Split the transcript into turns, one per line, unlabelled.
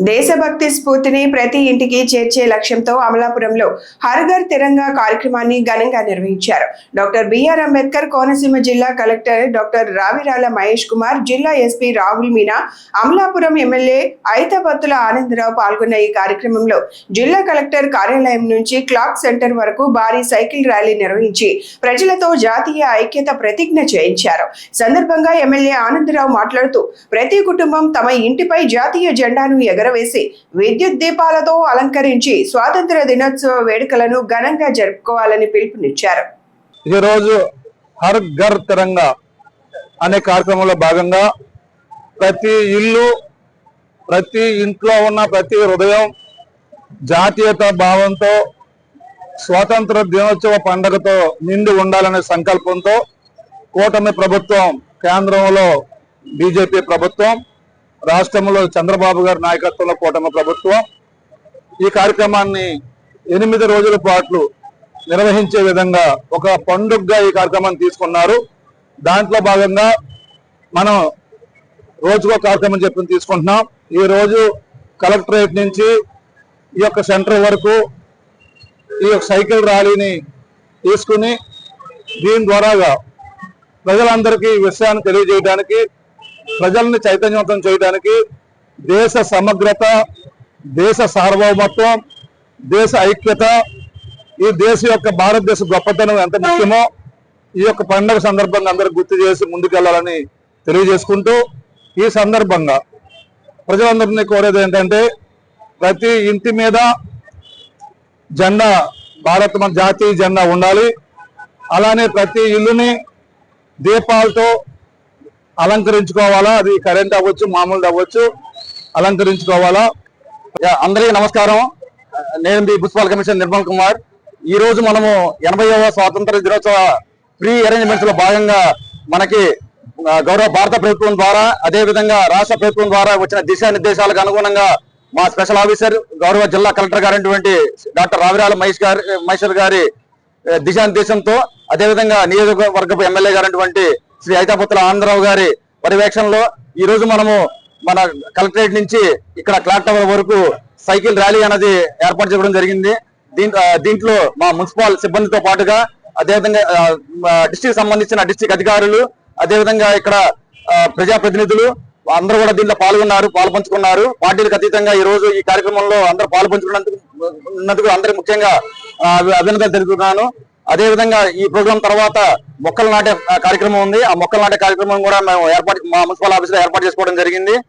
దేశభక్తి స్ఫూర్తిని ప్రతి ఇంటికి చేర్చే లక్ష్యంతో అమలాపురంలో హర్ ఘర్ తిరంగా కార్యక్రమాన్ని ఘనంగా నిర్వహించారు. డాక్టర్ బిఆర్ అంబేద్కర్ కోనసీమ జిల్లా కలెక్టర్ డాక్టర్ రావిరాల మహేష్ కుమార్, జిల్లా ఎస్పీ రాహుల్ మీనా, అమలాపురం ఎమ్మెల్యే ఐతబత్తుల ఆనందరావు పాల్గొన్న ఈ కార్యక్రమంలో జిల్లా కలెక్టర్ కార్యాలయం నుంచి క్లాక్ సెంటర్ వరకు భారీ సైకిల్ ర్యాలీ నిర్వహించి ప్రజలతో జాతీయ ఐక్యత ప్రతిజ్ఞ చేయించారు. సందర్భంగా ఎమ్మెల్యే ఆనందరావు మాట్లాడుతూ ప్రతి కుటుంబం తమ ఇంటిపై జాతీయ జెండాను ఎగరవేసి విద్యుత్ దీపాలతో అలంకరించి స్వాతంత్ర దినోత్సవ వేడుకలను ఘనంగా జరుపుకోవాలని పిలుపునిచ్చారు.
ఈ రోజు హర్ ఘర్ తిరంగా అనే కార్యక్రమంలో భాగంగా ప్రతి ఇల్లు, ప్రతి ఇంట్లో ఉన్న ప్రతి హృదయం జాతీయత భావంతో స్వాతంత్ర దినోత్సవ పండుగతో నిండి ఉండాలనే సంకల్పంతో కూటమి ప్రభుత్వం, కేంద్రంలో బీజేపీ ప్రభుత్వం, రాష్ట్రంలో చంద్రబాబు గారి నాయకత్వంలో కూటమి ప్రభుత్వం ఈ కార్యక్రమాన్ని 8 రోజుల పాటు నిర్వహించే విధంగా ఒక పండుగగా ఈ కార్యక్రమాన్ని తీసుకున్నారు. దాంట్లో భాగంగా మనం రోజుకో కార్యక్రమం చెప్పి తీసుకుంటున్నాం. ఈ రోజు కలెక్టరేట్ నుంచి ఈ యొక్క సెంటర్ వరకు ఈ యొక్క సైకిల్ ర్యాలీని తీసుకుని దీని ద్వారాగా ప్రజలందరికీ ఈ విషయాన్ని తెలియజేయడానికి, ప్రజల్ని చైతన్యవంతం చేయడానికి దేశ సమగ్రత, దేశ సార్వభౌమత్వం, దేశ ఐక్యత, ఈ దేశ యొక్క భారతదేశ గొప్పతనం ఎంత ముఖ్యమో ఈ యొక్క పండుగ సందర్భంగా అందరూ గుర్తు చేసి ముందుకెళ్లాలని తెలియజేసుకుంటూ, ఈ సందర్భంగా ప్రజలందరినీ కోరేది ఏంటంటే ప్రతి ఇంటి మీద జెండా, మన జాతీయ జెండా ఉండాలి. అలానే ప్రతి ఇల్లుని దీపాలతో అలంకరించుకోవాలా. అది కరెంట్ అవ్వచ్చు, మామూలు అవ్వచ్చు, అలంకరించుకోవాలా. అందరికీ నమస్కారం. నేను మీ మున్సిపల్ కమిషనర్ నిర్మల్ కుమార్. ఈ రోజు మనము 80వ స్వాతంత్ర దినోత్సవ ప్రీ అరేంజ్మెంట్స్ లో భాగంగా మనకి గౌరవ భారత ప్రభుత్వం ద్వారా, అదే విధంగా రాష్ట్ర ప్రభుత్వం ద్వారా వచ్చిన దిశానిర్దేశాలకు అనుగుణంగా మా స్పెషల్ ఆఫీసర్ గౌరవ జిల్లా కలెక్టర్ గారైనటువంటి డాక్టర్ రావిరాల మహేశ్వర్ గారి దిశానిర్దేశంతో, అదేవిధంగా నియోజకవర్గపు ఎమ్మెల్యే గారైనటువంటి శ్రీ ఐతబత్తుల ఆనందరావు గారి పర్యవేక్షణలో ఈ రోజు మనము మన కలెక్టరేట్ నుంచి ఇక్కడ క్లాక్ టవర్ వరకు సైకిల్ ర్యాలీ అనేది ఏర్పాటు చేయడం జరిగింది. దీంట్లో మా మున్సిపల్ సిబ్బందితో పాటుగా, అదేవిధంగా డిస్ట్రిక్ట్ సంబంధించిన డిస్ట్రిక్ట్ అధికారులు, అదేవిధంగా ఇక్కడ ప్రజాప్రతినిధులు అందరూ కూడా దీంట్లో పాల్పంచుకున్నారు. పార్టీలకు అతీతంగా ఈ రోజు ఈ కార్యక్రమంలో అందరూ పాల్పంచుకున్నందుకు అందరికి ముఖ్యంగా అభినందనలు తెలుపుతున్నాను. అదేవిధంగా ఈ ప్రోగ్రాం తర్వాత మొక్కలు నాటే కార్యక్రమం ఉంది. ఆ మొక్కలు నాటే కార్యక్రమం కూడా మేము మా మున్సిపల్ ఆఫీస్ లో ఏర్పాటు చేసుకోవడం జరిగింది.